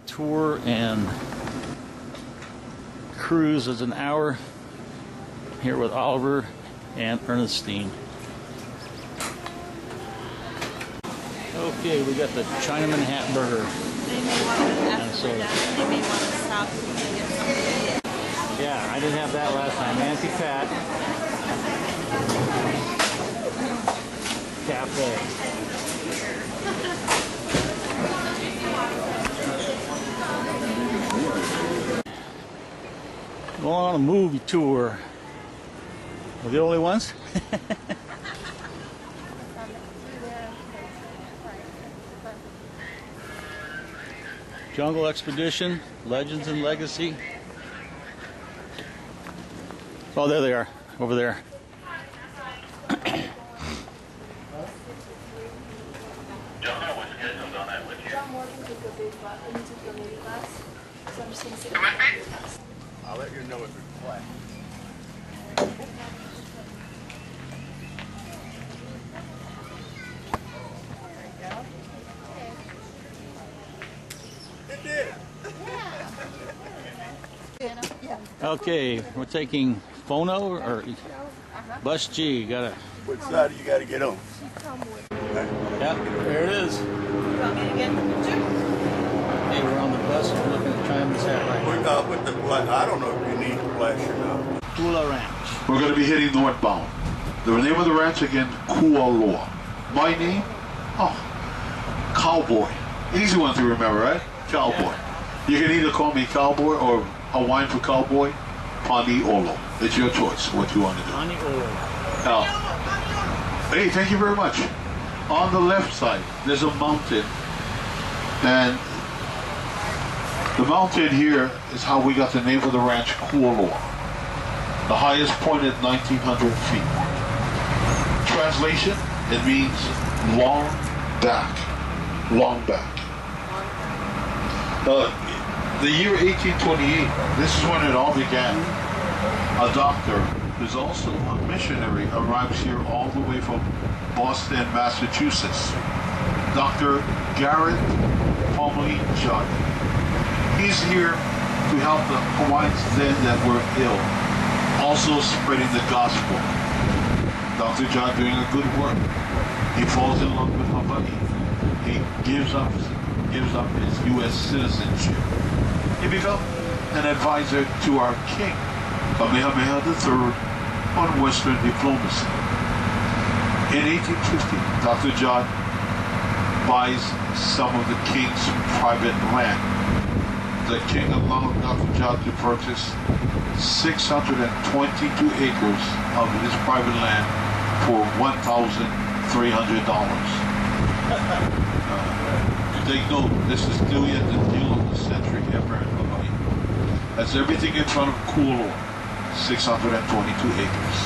Tour and cruise is an hour here with Oliver and Ernestine. Okay, we got the Chinaman hat burger. They may want to, after we're done, they may want to stop and get something. Yeah, I didn't have that last time. Auntie Pat. Cafe. Going on a movie tour. We're the only ones? Jungle Expedition, Legends and Legacy. Oh, there they are, over there. I'll let you know if it's flat. It did. Okay, we're taking Phono or Bus G. Gotta. Which side do you got to get on? Yeah, there it is. You want me to get the picture? Hey, we're on the bus. We're looking at Chinaman's hat right now. With the flash, I don't know if you need the flash or not. Tula Ranch. We're going to be heading northbound. The name of the ranch again, Kualoa. My name? Oh, Cowboy. Easy one to remember, right? Cowboy. Yeah. You can either call me Cowboy or Hawaiian for Cowboy, Pani Olo. It's your choice what you want to do. Pani Olo. Now, hey, thank you very much. On the left side, there's a mountain, and the mountain here is how we got the name for the ranch, Kualoa. The highest point at 1,900 feet. Translation, it means long back. Long back. The year 1828, this is when it all began. A doctor who's also a missionary arrives here all the way from Boston, Massachusetts. Dr. Garrett Pomley Judd. He's here to help the Hawaiians then that were ill, also spreading the gospel. Dr. Judd doing a good work. He falls in love with Hawaii. He gives up his U.S. citizenship. He becomes an advisor to our king, Kamehameha III, on Western diplomacy. In 1850, Dr. Judd buys some of the king's private land. The king allowed Dr. Judd to purchase 622 acres of his private land for $1,300. Take note, this is still yet the deal of the century ever in Hawaii. That's everything in front of Kualoa, 622 acres.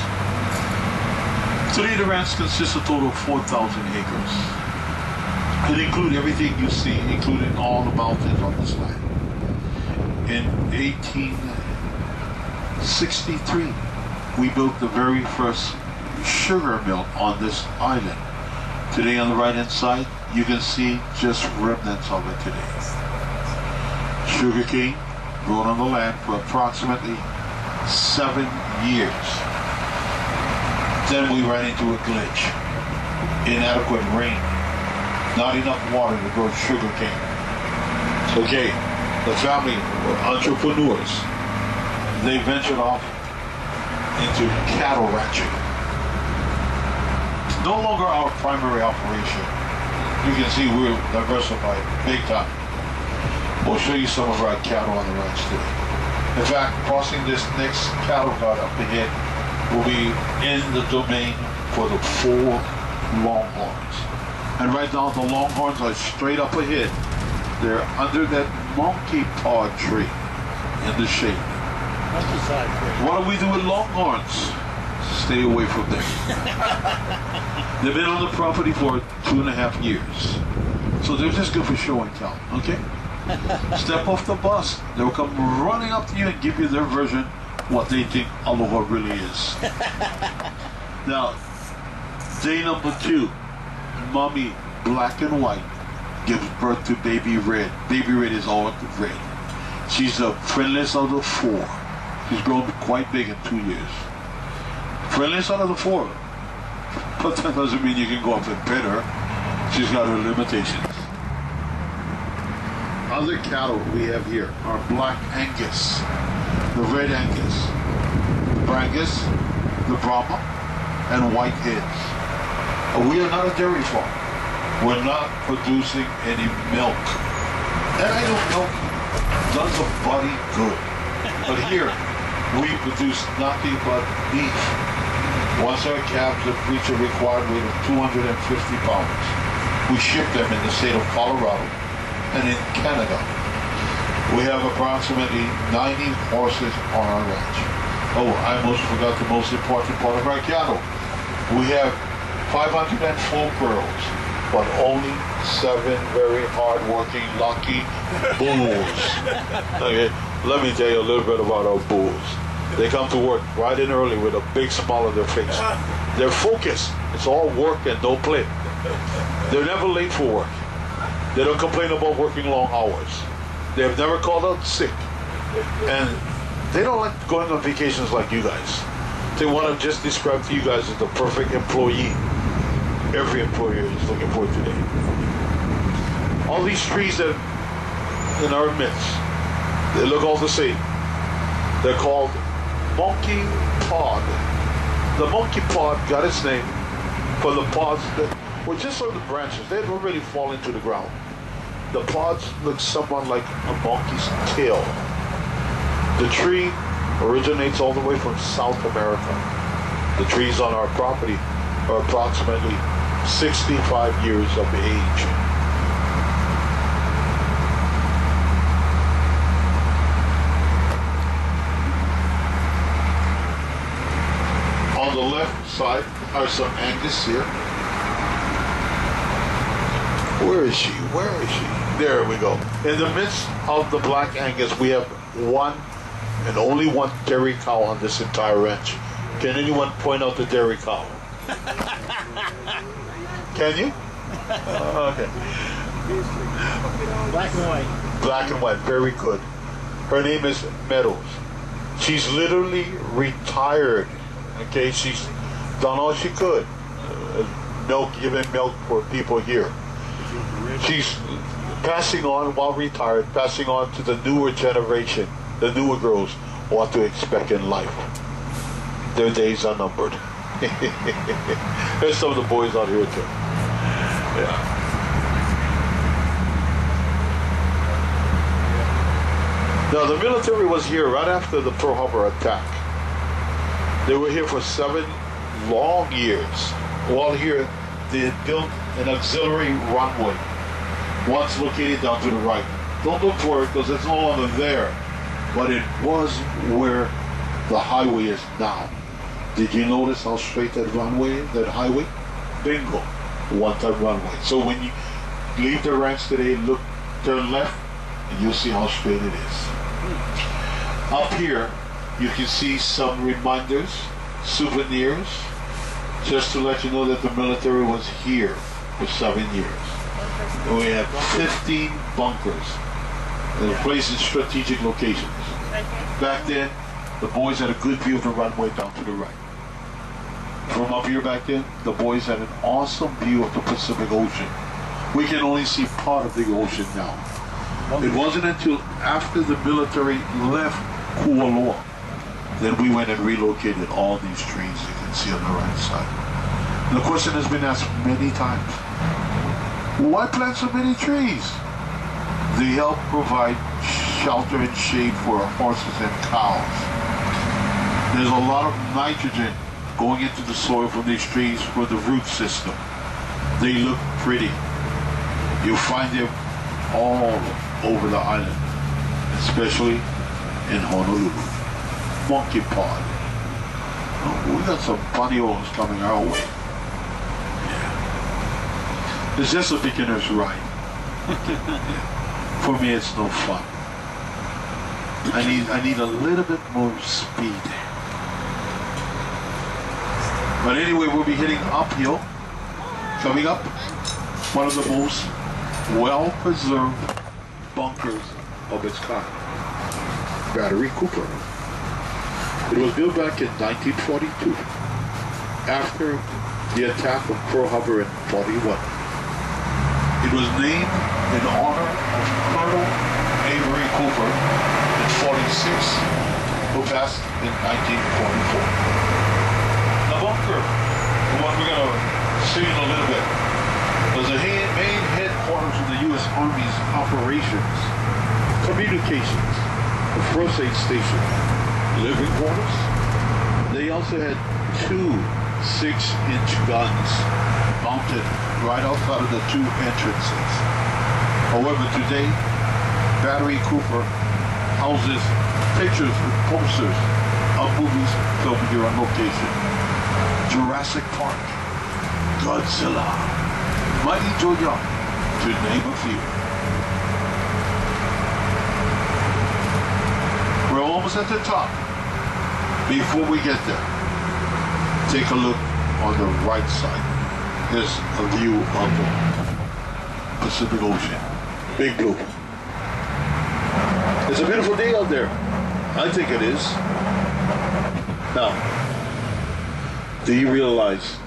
Today the ranch consists of a total of 4,000 acres. It includes everything you see, including all the mountains on this land. In 1863, we built the very first sugar mill on this island. Today on the right hand side, you can see just remnants of it today. Sugar cane grown on the land for approximately 7 years. Then we ran into a glitch. Inadequate rain. Not enough water to grow sugar cane. Okay, the family were entrepreneurs. They ventured off into cattle ranching. It's no longer our primary operation. You can see we're diversified big time. We'll show you some of our cattle on the ranch today. In fact, crossing this next cattle guard up ahead will be in the domain for the 4 longhorns. And right now the longhorns are straight up ahead. They're under that monkey paw tree in the shade. What do we do with longhorns? Stay away from them. They've been on the property for 2.5 years. So they're just good for show and tell, okay? Step off the bus. They'll come running up to you and give you their version what they think aloha really is. Now, day number 2, mommy black and white, gives birth to Baby Red. Baby Red is all red. She's the friendliest of the four. She's grown quite big in 2 years. Friendliest out of the four. But that doesn't mean you can go up and pet her. She's got her limitations. Other cattle we have here are Black Angus, the Red Angus, the Brangus, the Brahma, and White Heads. We are not a dairy farm. We're not producing any milk. And I know milk does a body good. But here, we produce nothing but beef. Once our calves have reached a required weight of 250 pounds, we ship them in the state of Colorado and in Canada. We have approximately 90 horses on our ranch. Oh, I almost forgot the most important part of our cattle. We have 504 girls, but only 7 very hard-working, lucky bulls. Okay, let me tell you a little bit about our bulls. They come to work right in early with a big smile on their face. They're focused. It's all work and no play. They're never late for work. They don't complain about working long hours. They've never called out sick. And they don't like going on vacations like you guys. They want to just describe to you guys as the perfect employee. Every employer is looking for it today. All these trees that in our midst, they look all the same. They're called monkey pod. The monkey pod got its name from the pods that were just on the branches. They don't really fall into the ground. The pods look somewhat like a monkey's tail. The tree originates all the way from South America. The trees on our property are approximately 65 years of age. On the left side are some Angus here. Where is she? Where is she? There we go. In the midst of the Black Angus, we have one and only one dairy cow on this entire ranch. Can anyone point out the dairy cow? Can you? Okay. Black and white. Black and white, very good. Her name is Meadows. She's literally retired. Okay, she's done all she could. Giving milk for people here. She's passing on while retired, passing on to the newer generation, the newer girls, what to expect in life. Their days are numbered. There's some of the boys out here too. Yeah. Now the military was here right after the Pearl Harbor attack. They were here for 7 long years. While here, they built an auxiliary runway, once located down to the right. Don't look for it because it's no longer there, but it was where the highway is now. Did you notice how straight that runway, that highway? Bingo, one-time runway. So when you leave the ranch today, look, turn left, and you'll see how straight it is. Up here, you can see some reminders, souvenirs, just to let you know that the military was here for 7 years. And we have 15 bunkers. They're placed in strategic locations. Back then, the boys had a good view of the runway down to the right. From up here back then, the boys had an awesome view of the Pacific Ocean. We can only see part of the ocean now. It wasn't until after the military left Kualoa that we went and relocated all these trees you can see on the right side. The question has been asked many times, why plant so many trees? They help provide shelter and shade for our horses and cows. There's a lot of nitrogen going into the soil from these trees for the root system. They look pretty. You'll find them all over the island, especially in Honolulu. Monkey pod. Oh, we got some funny ones coming our way. Yeah. It's just a beginner's ride. For me, it's no fun. I need a little bit more speed. But anyway, we'll be heading uphill. Coming up, one of the most well-preserved bunkers of its kind. Battery Cooper. It was built back in 1942 after the attack on Pearl Harbor in 41. It was named in honor of Colonel Avery Cooper in 46, who passed in 1944. The bunker, the one we're going to see in a little bit, was the main headquarters of the U.S. Army's operations, communications, a first aid station, living quarters. They also had 2 6-inch guns mounted right outside of the 2 entrances. However, today, Battery Cooper houses pictures and posters of movies filmed here on location. Jurassic Park, Godzilla, Mighty Joe Young, to name a few. We're almost at the top. Before we get there, take a look on the right side. Here's a view of the Pacific Ocean. Big blue. It's a beautiful day out there. I think it is. Now, do you realize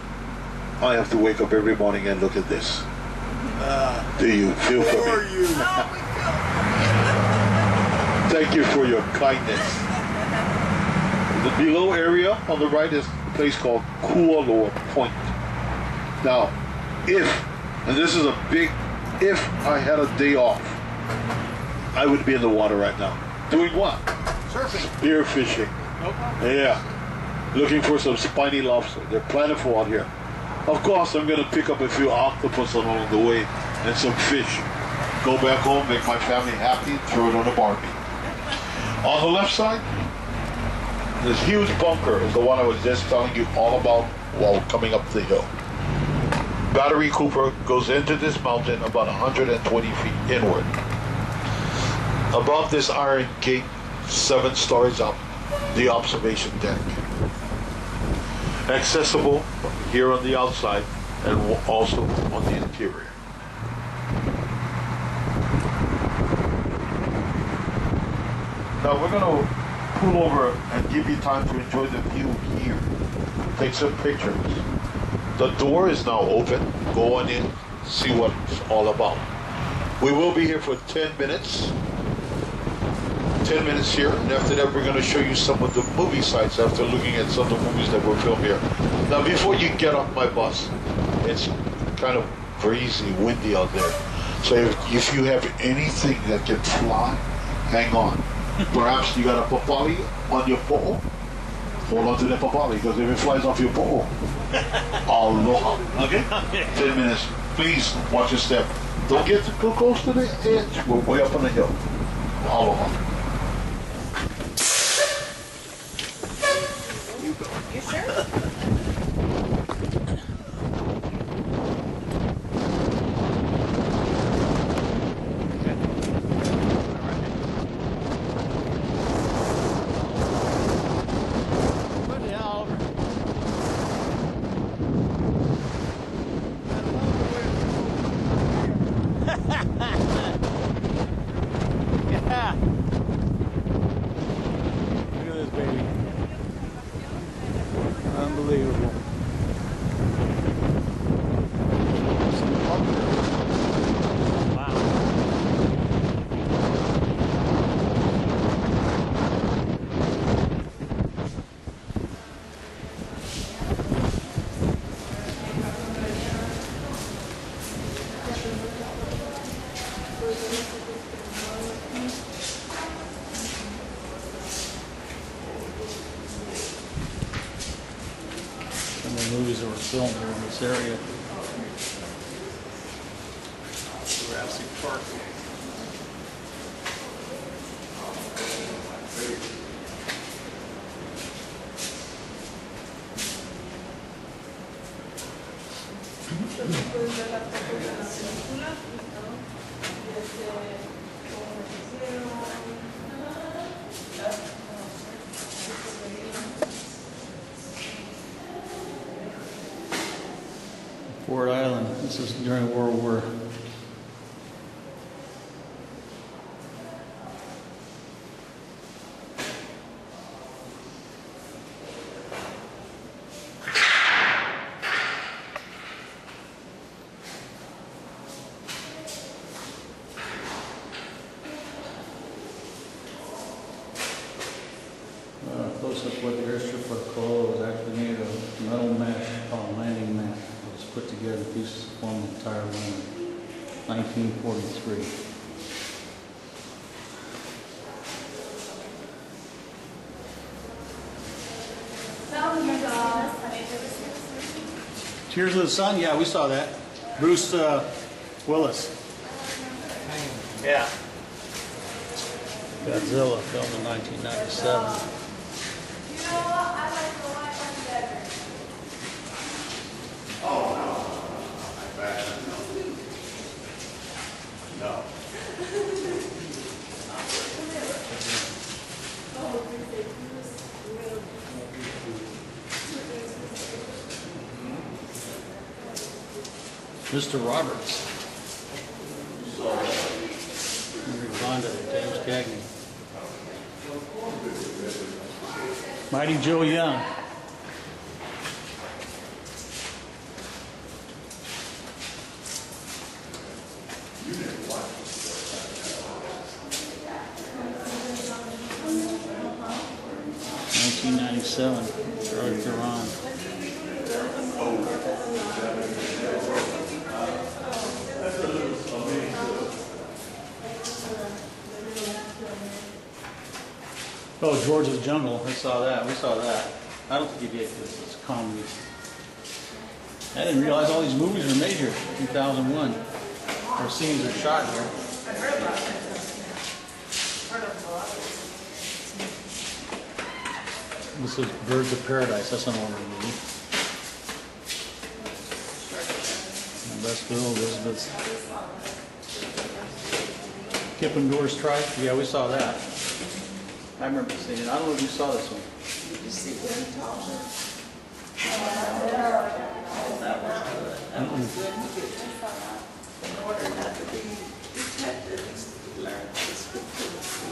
I have to wake up every morning and look at this? Do you feel for me? Thank you for your kindness. The below area on the right is a place called Kualoa Point. Now, and this is a big if I had a day off, I would be in the water right now. Doing what? Surfing. Spear fishing. Nope. Yeah. Looking for some spiny lobster. They're plentiful out here. Of course, I'm going to pick up a few octopus along the way and some fish. Go back home, make my family happy, throw it on a barbie. On the left side, this huge bunker is the one I was just telling you all about while coming up the hill. Battery Cooper goes into this mountain about 120 feet inward. Above this iron gate, 7 stories up, the observation deck. Accessible here on the outside and also on the interior. Now we're going to pull over and give you time to enjoy the view here. Take some pictures. The door is now open. Go on in, see what it's all about. We will be here for 10 minutes. 10 minutes here, and after that we're going to show you some of the movie sites after looking at some of the movies that were filmed here. Now before you get off my bus, it's kind of breezy, windy out there. So if you have anything that can fly, hang on. Perhaps you got a papali on your po'o, hold on to that papali, because if it flies off your po'o, aloha. Okay? 10 minutes. Please watch your step. Don't get too close to the edge. We're way up on the hill. Aloha. You sure? Yeah. Look at this baby. Unbelievable. Wow. Some of the movies that were filmed here in this area. Jurassic Park. Ford Island. This is during World War 1943. Tears of the Sun, yeah, we saw that. Bruce Willis. Yeah. Godzilla, filmed in 1997. No. Mr. Roberts. Henry Fonda, James Cagney. Mighty Joe Young. '97, Charlie Theron. Oh, George's Jungle. I saw that. We saw that. I don't think you did because it's comedy. I didn't realize all these movies were made here. 2001. Our scenes are shot here. This is Birds of Paradise. That's an older movie. Westville, Elizabeth. Kippendor's Tribe. Yeah, we saw that. I remember seeing it. I don't know if you saw this one. Did you see them talking? That was good. In order not to be detectives, learn to speak to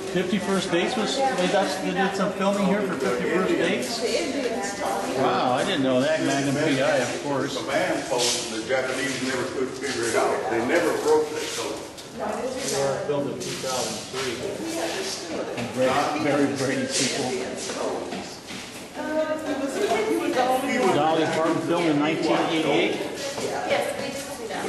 the 51st Dates was, they did some filming here for 51st Dates? The Indians talking. Wow, I didn't know that. Magnum PI, of course. The man post, the Japanese never could figure it out. They never broke that code. Filmed in 2003. Very Brady sequel. Dolly Parton filmed in 1988. Yes, we did see that.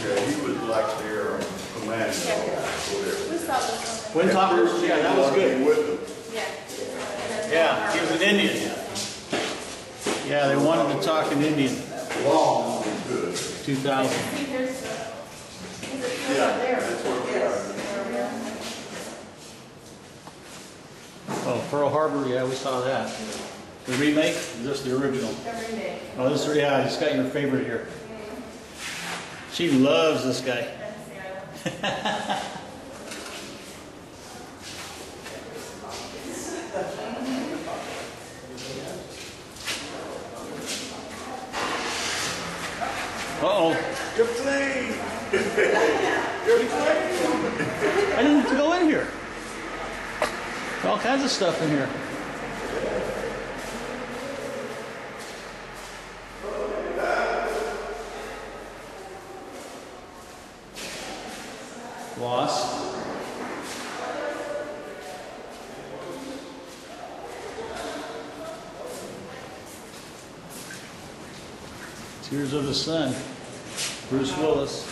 Yeah, he was like their command over there. We saw this one. Wind Talkers? Yeah, that was good. With them. Yeah. Yeah, he was an Indian. Yeah, they wanted to talk in Indian. Long was good. 2000. Yeah, that's what we are. Oh, Pearl Harbor, yeah, we saw that. The remake? Is this the original? The remake. Oh, this, yeah, I just got your favorite here. She loves this guy. Uh-oh. You're clean. I didn't have to go in here. All kinds of stuff in here. Lost. Tears of the Sun. Bruce Willis.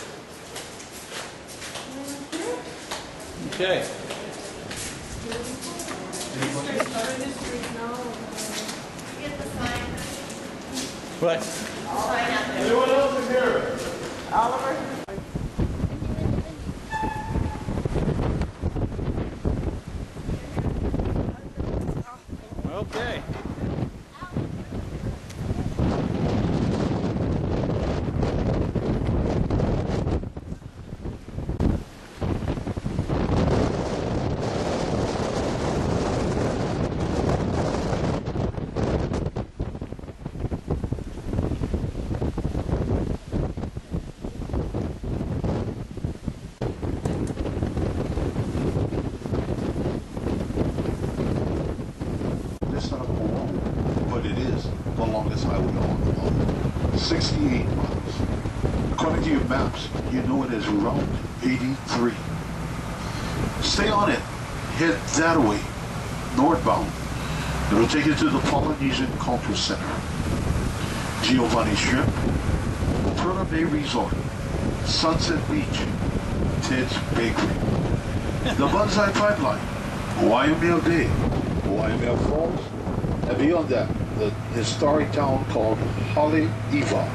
Okay. Get the sign. What? Sign out there. Anyone else in here? Oliver? Okay. This is not Hawaii, but it is the longest highway on Hawaii. 68 miles. According to your maps, you know it is Route 83. Stay on it. Head that way, northbound. It'll take you to the Polynesian Cultural Center, Giovanni Shrimp, Perla Bay Resort, Sunset Beach, Ted's Bakery, the Bonsai Pipeline, Hawaiian Mill Day, Hawaiian Mill Falls, and beyond that, the historic town called Haleiwa.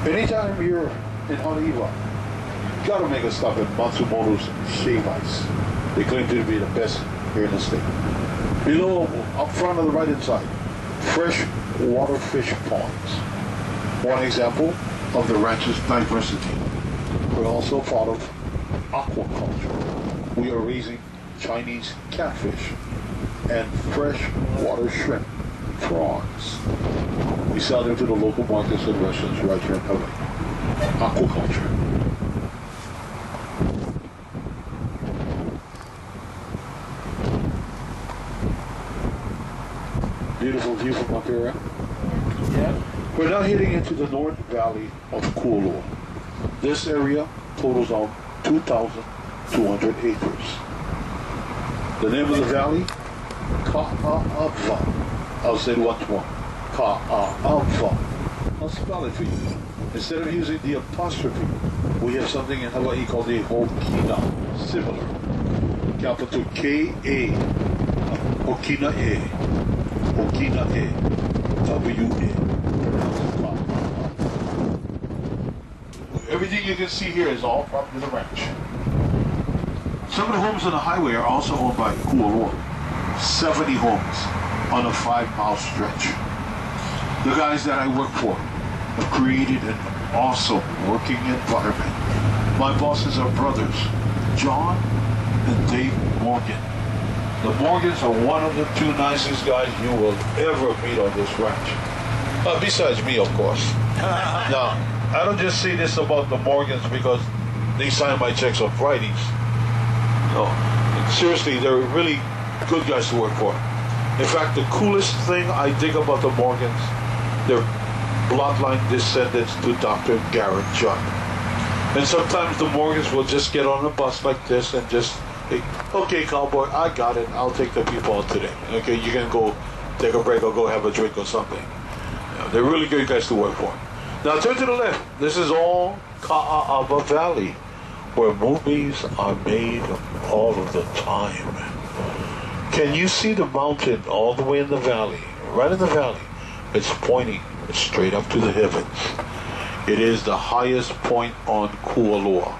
Anytime you're in Haleiwa, you gotta make a stop at Matsumoto's Shave Ice. They claim to be the best here in the state. Below, up front on the right hand side, fresh water fish ponds. One example of the ranch's diversity. We're also part of aquaculture. We are raising Chinese catfish and fresh water shrimp, prawns. We sell them to the local markets and restaurants right here in Hawaii. Aquaculture. Beautiful view from up here. Yeah. We're now heading into the North Valley of Kualoa. This area totals on 2,200 acres. The name of the valley, Ka'ava. I'll say it once more. Ka'ava. I'll spell it for you. Instead of using the apostrophe, we have something in Hawaii called the Hokina, similar. Capital K-A, Hokina-e, Hokina-e, W-A. Everything you can see here is all property of the ranch. Some of the homes on the highway are also owned by Kualoa. 70 homes on a 5-mile stretch. The guys that I work for have created an awesome working environment. My bosses are brothers, John and Dave Morgan. The Morgans are one of the 2 nicest guys you will ever meet on this ranch. Besides me, of course. Now, I don't just say this about the Morgans because they sign my checks on Fridays. No, seriously, they're really good guys to work for. In fact, the coolest thing I dig about the Morgans, they're bloodline descendants to Dr. Garrett Judd. And sometimes the Morgans will just get on a bus like this and just, hey, okay, cowboy, I got it. I'll take the people out today. Okay, you can go take a break or go have a drink or something. They're really good guys to work for. Now turn to the left. This is all Ka'ava Valley, where movies are made all of the time. Can you see the mountain all the way in the valley? Right in the valley. It's pointing straight up to the heavens. It is the highest point on Kualoa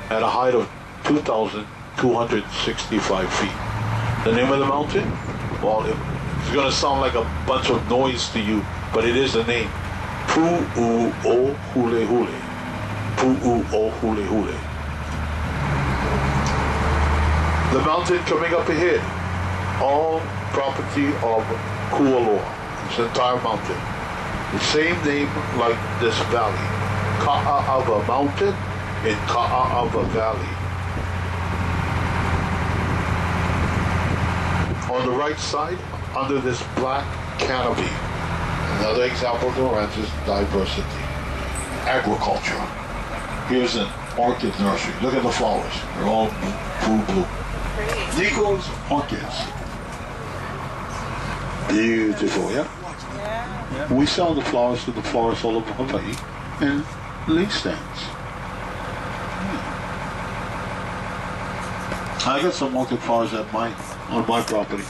at a height of 2,265 feet. The name of the mountain? Well, it's going to sound like a bunch of noise to you, but it is the name. Pu'u'ohulehule. Pu'u'ohulehule. The mountain coming up ahead, all property of Kualoa. This entire mountain. The same name like this valley. Ka'ava Mountain in Ka'ava Valley. On the right side, under this black canopy, another example of the ranch's diversity. Agriculture. Here's an orchid nursery. Look at the flowers. They're all blue. Nico's orchids. Beautiful, yeah? Yeah. We sell the flowers to the florists all over Hawaii and leaf stands. I got some orchid flowers on my property,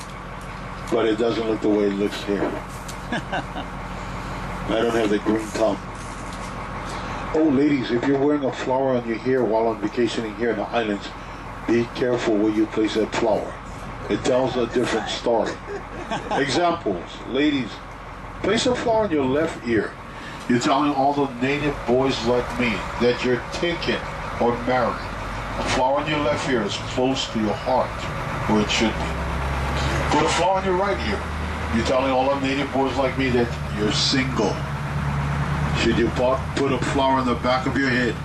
but it doesn't look the way it looks here. I don't have the green thumb. Oh, ladies, if you're wearing a flower on your hair while on vacationing here in the islands, be careful where you place that flower. It tells a different story. Examples, ladies, place a flower in your left ear. You're telling all the native boys like me that you're taken or married. A flower in your left ear is close to your heart, where it should be. Put a flower in your right ear. You're telling all the native boys like me that you're single. Should you put a flower in the back of your head,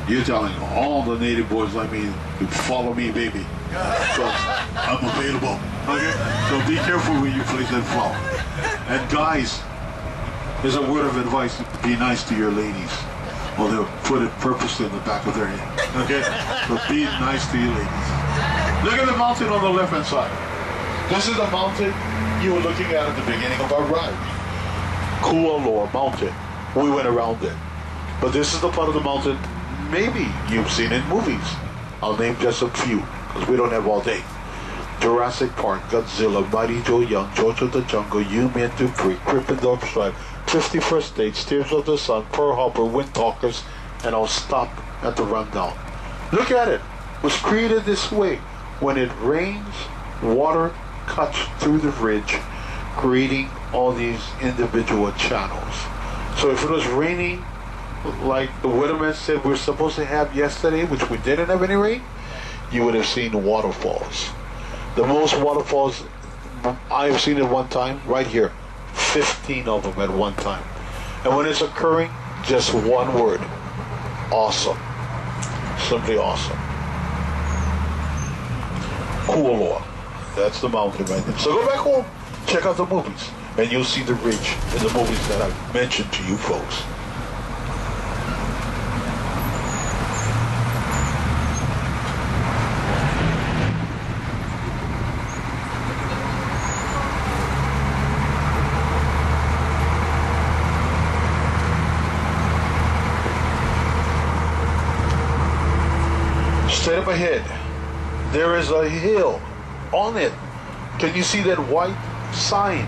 you're telling all the native boys like me to follow me, baby. So I'm available. Okay? So be careful when you place that flower. And guys, here's a word of advice: be nice to your ladies, or they'll put it purposely in the back of their head. Okay? So be nice to your ladies. Look at the mountain on the left-hand side. This is the mountain you were looking at the beginning of our ride. Kualoa Mountain. We went around it. But this is the part of the mountain maybe you've seen in movies. I'll name just a few, because we don't have all day. Jurassic Park, Godzilla, Mighty Joe Young, George of the Jungle, You Men to Free, Gryffindor Strike, 51st Dates, Tears of the Sun, Pearl Harbor, Wind Talkers, and I'll stop at the rundown. Look at it. It was created this way. When it rains, water cuts through the ridge, creating all these individual channels. So if it was raining, like the weatherman said we're supposed to have yesterday, which we didn't have any rain, you would have seen waterfalls. The most waterfalls I've seen at one time, right here, 15 of them at one time. And when it's occurring, just one word, awesome. Simply awesome. Kualoa. That's the mountain right there. So go back home, check out the movies, and you'll see the ridge in the movies that I've mentioned to you folks. Straight up ahead, there is a hill. On it, can you see that white sign?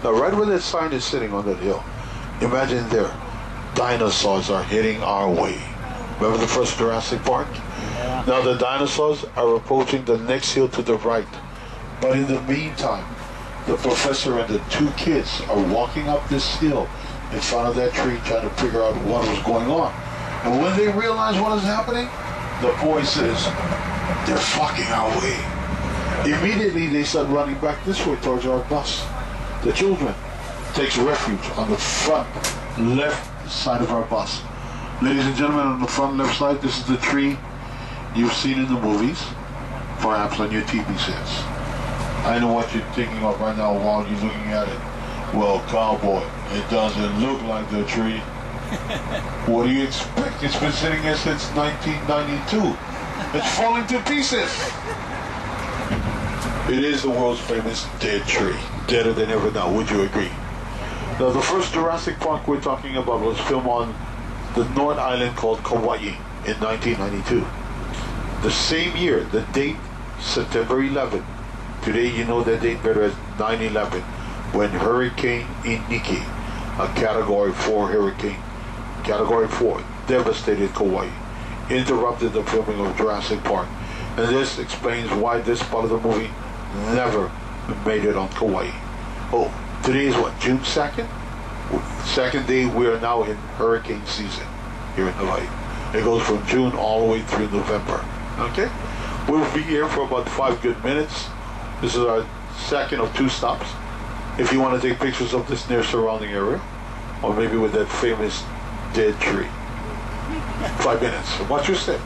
Now, right where that sign is sitting on that hill, imagine there, dinosaurs are heading our way. Remember the first Jurassic Park? Yeah. Now the dinosaurs are approaching the next hill to the right. But in the meantime, the professor and the two kids are walking up this hill in front of that tree trying to figure out what was going on. And when they realize what is happening, the boy says, they're fucking our way. Immediately they start running back this way towards our bus. The children takes refuge on the front left side of our bus. Ladies and gentlemen, on the front left side, this is the tree you've seen in the movies, perhaps on your TV sets. I know what you're thinking of right now while you're looking at it. Well, cowboy, it doesn't look like the tree. What do you expect? It's been sitting here since 1992. It's falling to pieces. It is the world's famous dead tree. Deader than ever now, would you agree? Now, the first Jurassic Park we're talking about was filmed on the North Island called Kauai in 1992. The same year, the date, September 11. Today, you know that date better as 9/11, when Hurricane Iniki, a Category 4 hurricane, Category 4, devastated Kauai, interrupted the filming of Jurassic Park. And this explains why this part of the movie never made it on Kauai. Oh, today is what, June 2nd? Second day, we are now in hurricane season here in Hawaii. It goes from June all the way through November. Okay? We'll be here for about 5 good minutes. This is our second of 2 stops. If you want to take pictures of this near surrounding area, or maybe with that famous dead tree. 5 minutes. Watch your step.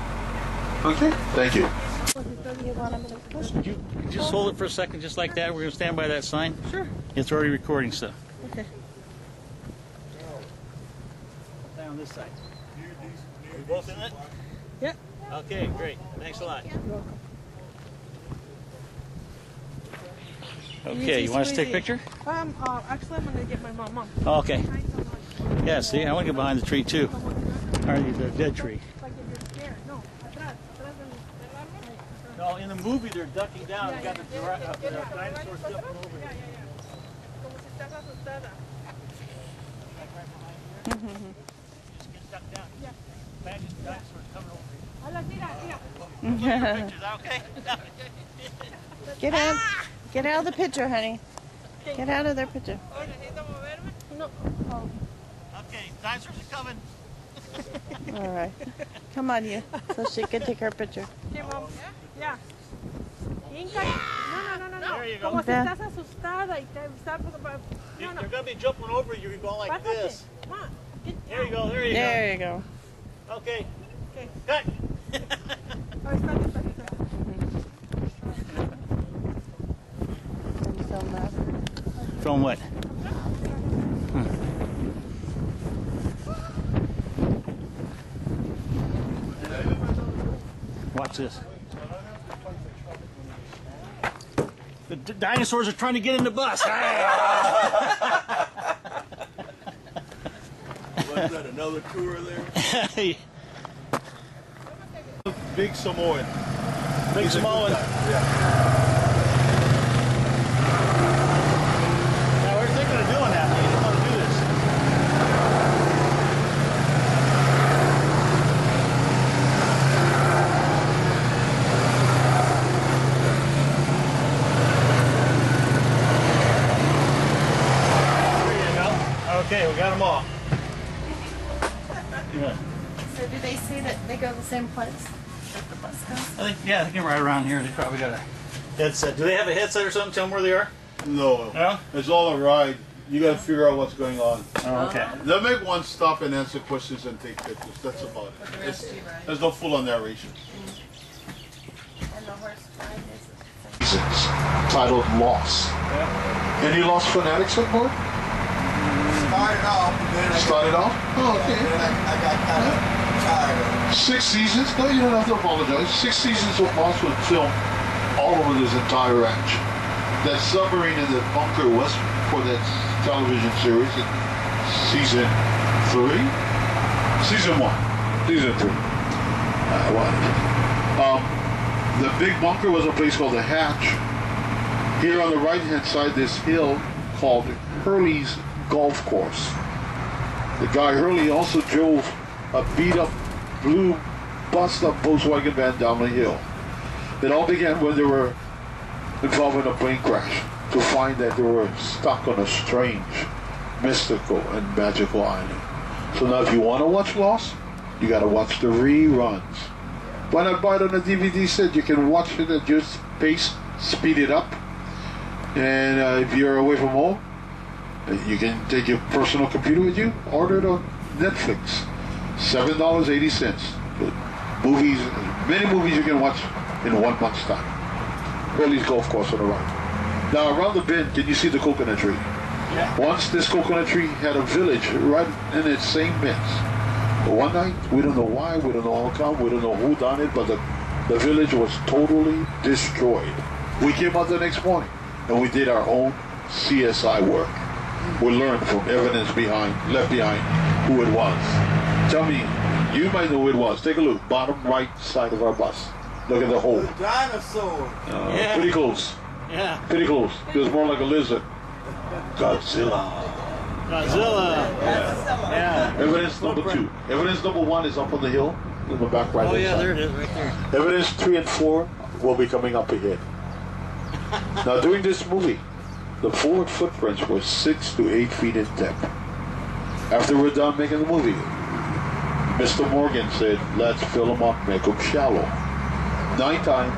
Okay? Thank you. Could you just hold it for a second, just like that? We're going to stand by that sign. Sure. It's already recording stuff. Okay. Down this side. Are we both in it? Yep. Okay, great. Thanks a lot. You're welcome. Okay, you want us to take a picture? Actually, I'm gonna get my mom. Oh, okay. Yeah, see, I want to get behind the tree too. Or the dead tree. No, in the movie they're ducking down. They got the dinosaurs jumping over. Just get ducked down. Imagine the dinosaurs coming over here. Pictures, okay? Get out of the picture, honey. Get out of their picture. No. Okay, dinosaurs are coming. All right. Come on, you. So she can take her picture. Okay, Mom. Yeah. No. There you go. Como si estás asustada y te estás... They're going to be jumping over you. You're going like this. There you go. There you go. Okay. Cut. Film that. Film what? Watch this. The dinosaurs are trying to get in the bus. Was that another tour there? Big Samoan. Big He's a good Samoan. guy. Yeah. Yeah, we're thinking of doing that. We didn't want to do this. There you go. Okay, we got them all. Yeah. So do they say that they go the same place that the bus goes? I think, yeah, I think right around here. They probably got a headset. Do they have a headset or something? Tell them where they are. No. No? It's all a ride. You got to figure out what's going on. Oh, okay. They'll make one stop and answer questions and take pictures. That's about it. There's no full-on narration. And the horse ride is Seasons, titled Lost. Yeah. Any Lost fanatics on board? Started off, and then Started off? Oh, okay. I got kind of tired of it. 6 seasons? No, you don't have to apologize. 6 seasons of Lost was filmed all over this entire ranch. That submarine in the bunker was for that television series in season 3? Season 1. Season 3. The big bunker was a place called the Hatch. Here on the right-hand side, this hill called Hurley's Golf Course. The guy Hurley also drove a beat-up, blue, bust-up Volkswagen van down the hill. It all began when they were involved in a plane crash to find that they were stuck on a strange, mystical, and magical island. So now if you want to watch Lost, you got to watch the reruns. Why not buy it on a DVD set? You can watch it at your pace, speed it up, and if you're away from home, you can take your personal computer with you, order it on Netflix. $7.80. Movies, many movies you can watch in 1 month's time. Hurley's Golf Course on the right. Now around the bend, can you see the coconut tree? Yeah. Once this coconut tree had a village right in its same midst. But one night, we don't know why, we don't know how come, we don't know who done it, but the village was totally destroyed. We came out the next morning and we did our own CSI work. We learned from evidence left behind who it was. Tell me, you might know who it was. Take a look, bottom right side of our bus. Look at the hole. The dinosaur. Yeah. Pretty close. Yeah. Pretty close. It was more like a lizard. Godzilla. Godzilla. Yeah. Evidence number 2. Evidence number 1 is up on the hill in the back right. Oh yeah, there it is, right there. Evidence 3 and 4 will be coming up ahead. Now during this movie, the forward footprints were 6 to 8 feet in depth. After we're done making the movie, Mr. Morgan said, let's fill them up, make them shallow. Nighttime,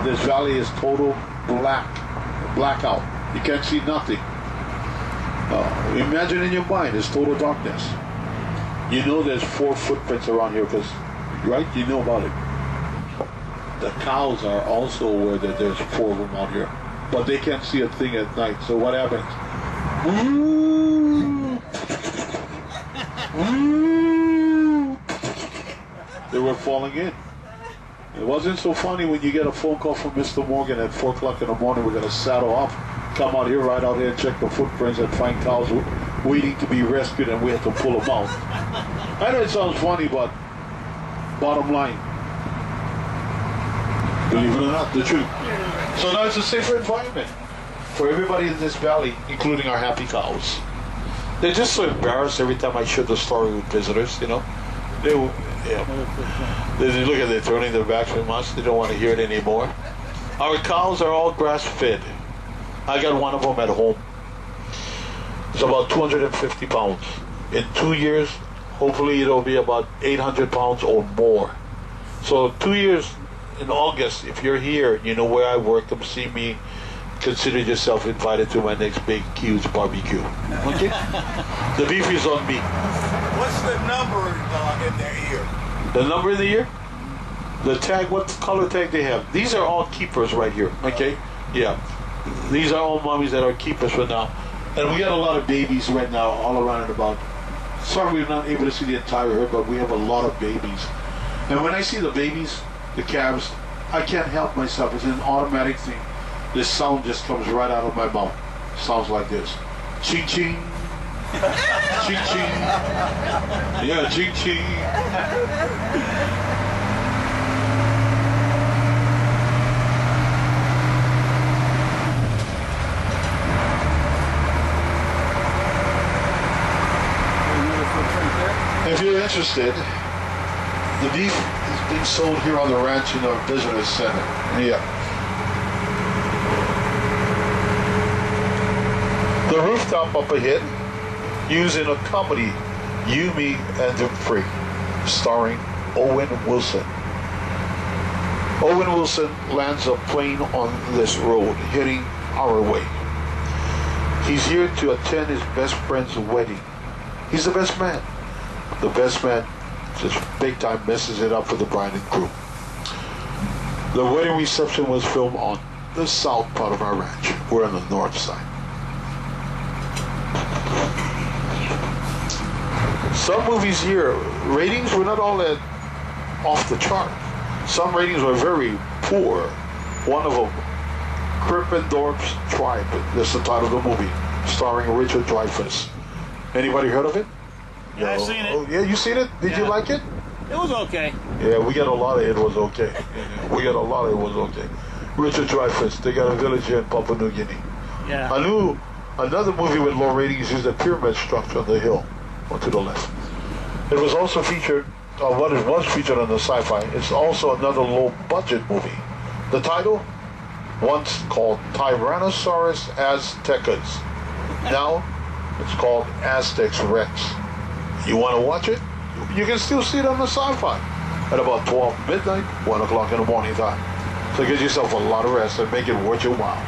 this valley is total blackout. You can't see nothing. Imagine in your mind, it's total darkness. You know there's 4 footprints around here because, right, you know about it. The cows are also aware that there's 4 of them out here. But they can't see a thing at night. So what happens? They were falling in. It wasn't so funny when you get a phone call from Mr. Morgan at 4 o'clock in the morning. We're going to saddle up, come out here, right out here, check the footprints and find cows waiting to be rescued, and we have to pull them out. I know it sounds funny, but bottom line, believe it or not, the truth. So now it's a safer environment for everybody in this valley, including our happy cows. They're just so embarrassed every time I share the story with visitors, you know. They look at they're turning their backs from us. They don't want to hear it anymore. Our cows are all grass-fed. I got one of them at home. It's about 250 pounds. In 2 years, hopefully it'll be about 800 pounds or more. So 2 years in August, if you're here, you know where I work, come see me. Consider yourself invited to my next big, huge barbecue. Okay? The beef is on me. What's the number in their ear? The number in the ear? The tag, what color tag they have? These are all keepers right here, okay? Yeah. These are all mummies that are keepers for now. And we got a lot of babies right now all around and about. Sorry we're not able to see the entire herd, but we have a lot of babies. And when I see the babies, the calves, I can't help myself. It's an automatic thing. This sound just comes right out of my mouth. Sounds like this. Ching ching. Ching ching. Yeah, ching ching. If you're interested, the beef is being sold here on the ranch in our visitor center. Yeah. The rooftop up ahead, used in a comedy, You, Me, and the Free, starring Owen Wilson. Owen Wilson lands a plane on this road, heading our way. He's here to attend his best friend's wedding. He's the best man. The best man just big time messes it up for the bride and groom. The wedding reception was filmed on the south part of our ranch. We're on the north side. Some movies here, ratings were not all that off the chart. Some ratings were very poor. One of them, Krippendorf's Tribe. That's the title of the movie, starring Richard Dreyfuss. Anybody heard of it? Yeah, I've seen it. Oh, yeah, you seen it? Did you like it? It was okay. Yeah, we got a lot of it was okay. We got a lot of it was okay. Richard Dreyfuss, they got a village here in Papua New Guinea. Yeah. I knew another movie with low ratings used a pyramid structure on the hill, or to the left. It was also featured, what it was featured on the Sci-Fi, it's also another low-budget movie. The title, once called Tyrannosaurus Aztecas. Now, it's called Aztecs Rex. You want to watch it? You can still see it on the Sci-Fi at about 12 midnight, 1 o'clock in the morning time. So get yourself a lot of rest and make it worth your while.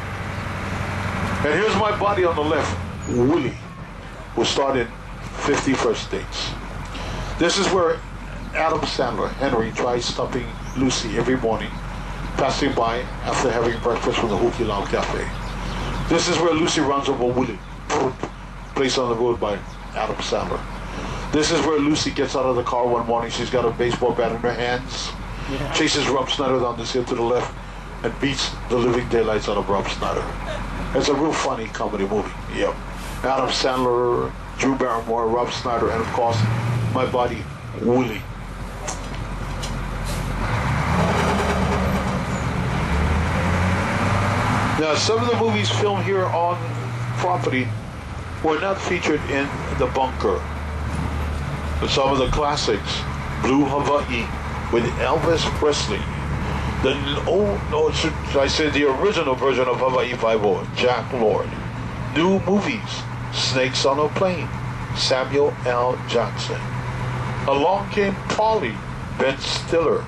And here's my buddy on the left, Willie, who started 50 First Dates. This is where Adam Sandler, Henry, tries stopping Lucy every morning, passing by after having breakfast from the Hookie Lau Cafe. This is where Lucy runs over Willie, placed on the road by Adam Sandler. This is where Lucy gets out of the car one morning. She's got a baseball bat in her hands, chases Rob Schneider down this hill to the left, and beats the living daylights out of Rob Schneider. It's a real funny comedy movie. Yep. Adam Sandler, Drew Barrymore, Rob Schneider, and of course, my buddy, Willie. Now, some of the movies filmed here on property were not featured in the bunker. But some of the classics, Blue Hawaii with Elvis Presley. I said the original version of Hawaii Five-O, Jack Lord. New movies, Snakes on a Plane, Samuel L. Jackson. Along Came Polly, Ben Stiller.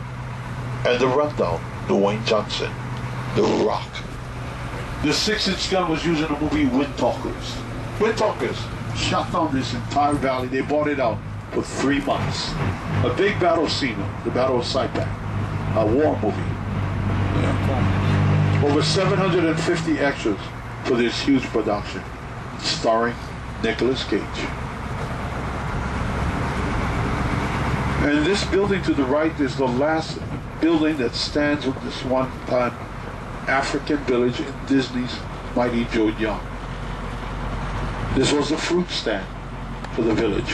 And The Rundown, Dwayne Johnson, The Rock. The 6-inch gun was used in the movie Wind Talkers. Wind Talkers shot down this entire valley. They bought it out for 3 months. A big battle scene, the Battle of Saipan, a war movie. Yeah. Over 750 extras for this huge production, starring Nicolas Cage. And this building to the right is the last building that stands with this one-time African village in Disney's Mighty Joe Young. This was the fruit stand for the village.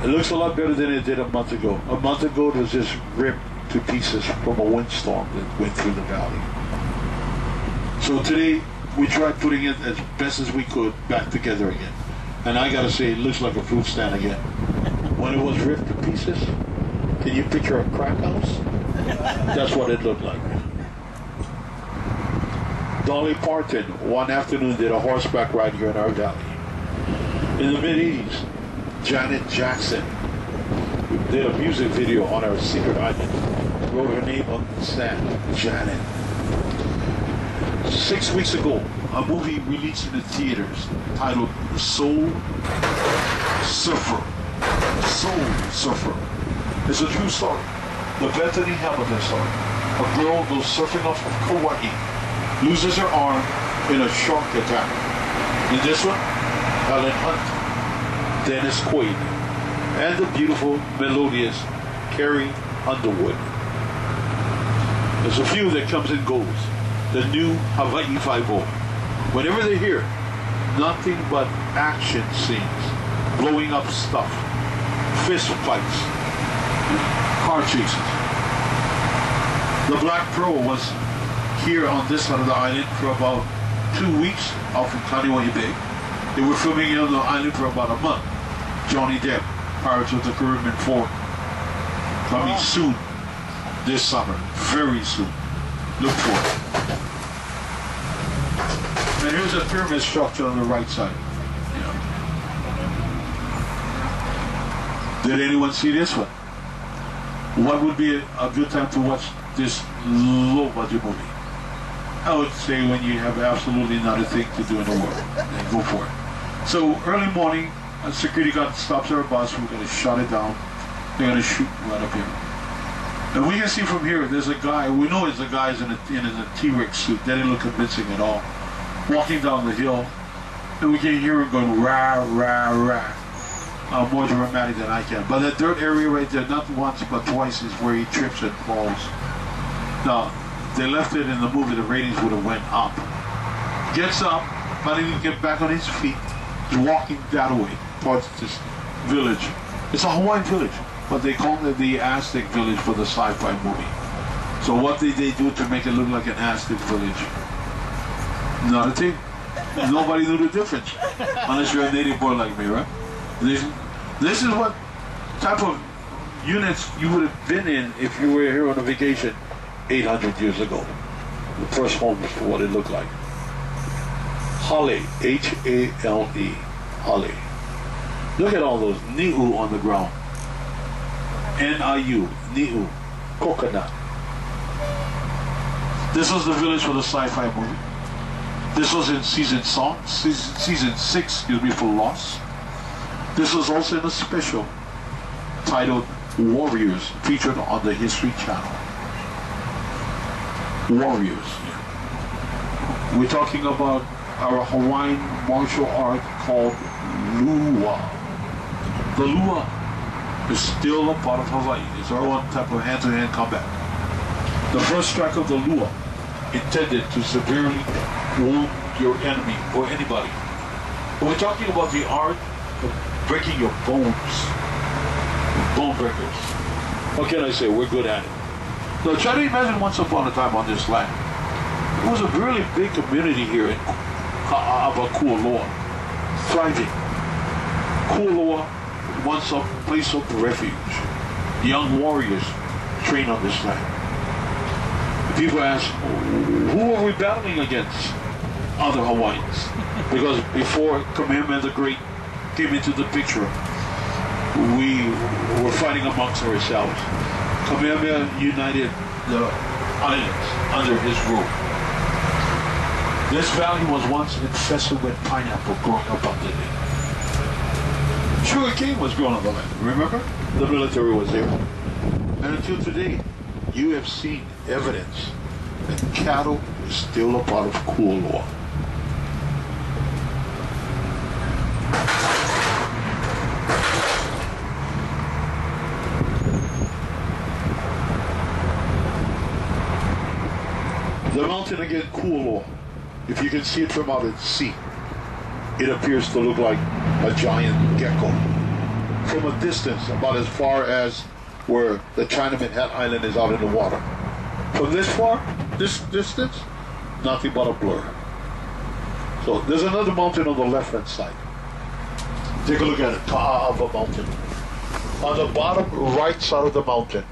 It looks a lot better than it did a month ago. A month ago it was just ripped to pieces from a windstorm that went through the valley. So today we tried putting it as best as we could back together again. And I gotta say, it looks like a fruit stand again. When it was ripped to pieces, can you picture a crack house? That's what it looked like. Dolly Parton, one afternoon, did a horseback ride here in our valley. In the mid-80s, Janet Jackson did a music video on our secret island. Wrote her name on the sand, Janet. 6 weeks ago, a movie released in the theaters titled Soul Surfer. Soul Surfer. It's a true story. The Bethany Hamilton story. A girl goes surfing off of Kauai, loses her arm in a shark attack. In this one, Helen Hunt, Dennis Quaid, and the beautiful, melodious Carrie Underwood. There's a few that comes and goes. The new Hawaii Five-O. Whenever they're here, nothing but action scenes, blowing up stuff, fist fights, car chases. The Black Pearl was here on this side of the island for about 2 weeks off of Kaniwai Bay. They were filming on the island for about a month. Johnny Depp, Pirates of the Caribbean 4 coming soon this summer, very soon. Look for it. And here's a pyramid structure on the right side. Did anyone see this one? What would be a good time to watch this low budget movie? I would say when you have absolutely not a thing to do in the world, then go for it. So early morning, a security guard stops our bus. We're going to shut it down. They're going to shoot right up here. And we can see from here, there's a guy, we know it's a guy in a T-Rex suit. That didn't look convincing at all. Walking down the hill, and we can hear him going rah, rah, rah. More dramatic than I can. But that dirt area right there, not once but twice, is where he trips and falls. Now, they left it in the movie, the ratings would have went up. Gets up, but he didn't get back on his feet. He's walking that way towards this village. It's a Hawaiian village, but they call it the Aztec village for the sci-fi movie. So what did they do to make it look like an Aztec village? Not a thing. Nobody knew the difference, unless you're a native boy like me, right? This is what type of units you would have been in if you were here on a vacation 800 years ago. The first homes for what it looked like. Hale, H-A-L-E, Hale. Look at all those ni'u on the ground. N-I-U, ni'u, coconut. This was the village for the sci-fi movie. This was in season 6, for Lost. This was also in a special titled Warriors, featured on the History Channel. Warriors. We're talking about our Hawaiian martial art called Lua. The Lua is still a part of Hawaii. It's our one type of hand-to-hand combat. The first strike of the Lua intended to severely wound your enemy or anybody. But we're talking about the art of breaking your bones. Bone breakers. What can I say? We're good at it. Now try to imagine once upon a time on this land. It was a really big community here in Kualoa. Thriving. Kualoa, once a place of refuge. Young warriors trained on this land. People ask, who are we battling against? Other Hawaiians. Because before Kamehameha the Great came into the picture, we were fighting amongst ourselves. Kamehameha united the islands under his rule. This valley was once infested with pineapple growing abundantly. Sugar cane was grown on the land, remember? The military was there. And until today, you have seen evidence that cattle is still a part of Kualoa. The mountain again, Kualoa, if you can see it from out at sea, it appears to look like a giant gecko. From a distance, about as far as where the Chinaman Hat Island is out in the water. From this far, this distance, nothing but a blur. So there's another mountain on the left-hand side. Take a look at it, Ta'ava Mountain. On the bottom right side of the mountain,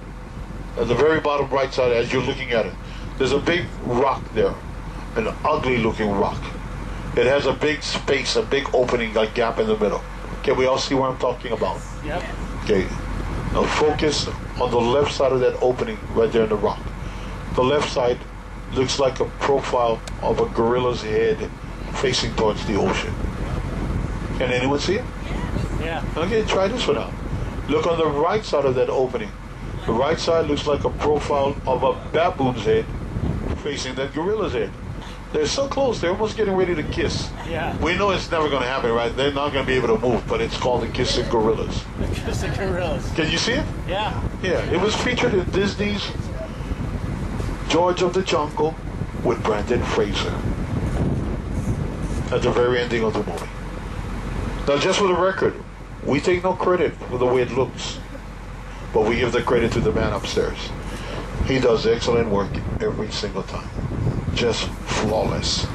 at the very bottom right side as you're looking at it, there's a big rock there, an ugly looking rock. It has a big space, a big opening, a gap in the middle. Can we all see what I'm talking about? Yep. Okay, now focus on the left side of that opening right there in the rock. The left side looks like a profile of a gorilla's head facing towards the ocean. Can anyone see it? Yeah. Okay, try this one out. Look on the right side of that opening. The right side looks like a profile of a baboon's head facing that gorilla's head. They're so close, they're almost getting ready to kiss. Yeah. We know it's never going to happen, right? They're not going to be able to move, but it's called the Kissing Gorillas. Kissing gorillas. Can you see it? Yeah. Yeah, it was featured in Disney's George of the Jungle with Brandon Fraser at the very ending of the movie. Now, just for the record, we take no credit for the way it looks, but we give the credit to the man upstairs. He does excellent work every single time. Just flawless.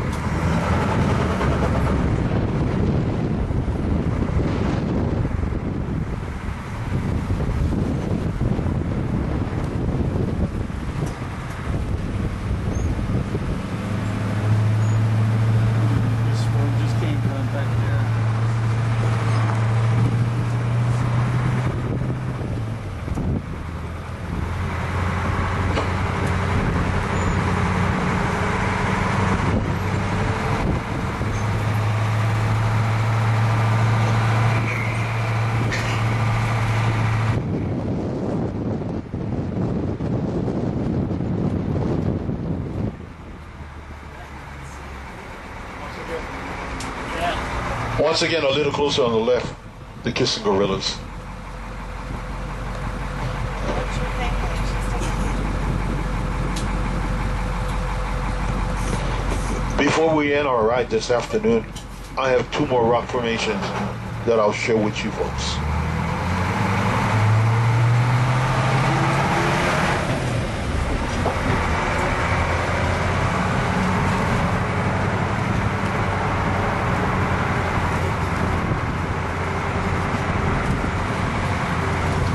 Once again, a little closer on the left, the Kissing Gorillas. What you think? Before we end our ride this afternoon, I have 2 more rock formations that I'll share with you folks.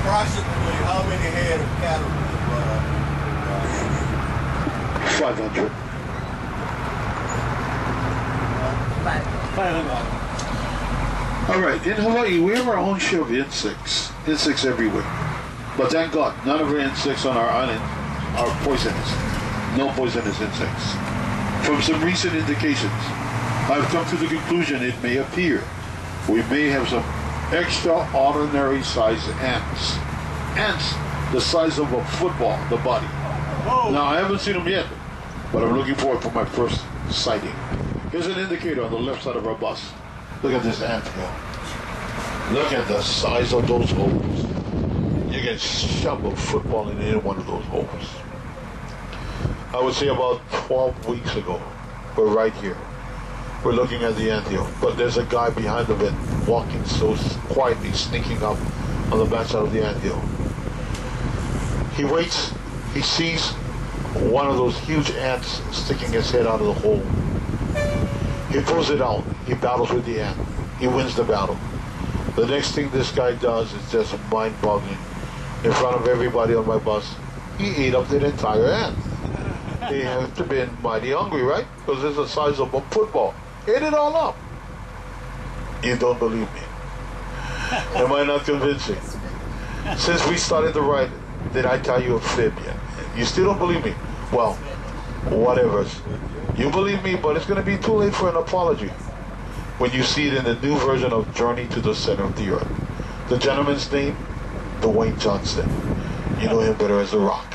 Approximately how many head of cattle was 500. 500. All right, in Hawaii, we have our own share of insects everywhere. But thank God, none of our insects on our island are poisonous. No poisonous insects. From some recent indications, I've come to the conclusion it may appear we may have some extraordinary sized ants. Ants the size of a football, the body. Now, I haven't seen them yet, but I'm looking forward for my first sighting. Here's an indicator on the left side of our bus. Look at this ant hill. Look at the size of those holes. You can shove a football in any one of those holes. I would say about 12 weeks ago, we're right here. We're looking at the anthill, but there's a guy behind the bed walking so quietly, sneaking up on the backside of the anthill. He waits, he sees one of those huge ants sticking his head out of the hole. He pulls it out, he battles with the ant, he wins the battle. The next thing this guy does is just mind-boggling. In front of everybody on my bus, he ate up the entire ant. He had to be mighty hungry, right? Because it's the size of a football. Ate it all up. You don't believe me. Am I not convincing? Since we started the ride, did I tell you a fib yet? You still don't believe me? Well, whatever. You believe me, but it's going to be too late for an apology when you see it in the new version of Journey to the Center of the Earth. The gentleman's name, Dwayne Johnson. You know him better as The Rock.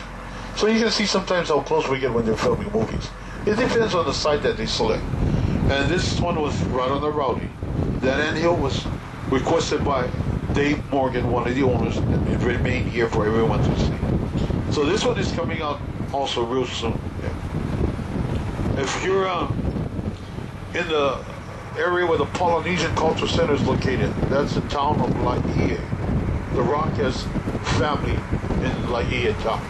So you can see sometimes how close we get when they're filming movies. It depends on the site that they select. And this one was right on the Rowdy. That anthill was requested by Dave Morgan, one of the owners, and it remained here for everyone to see. So this one is coming out also real soon. If you're in the area where the Polynesian Culture Center is located, that's the town of Laie. The Rock has family in Laie town.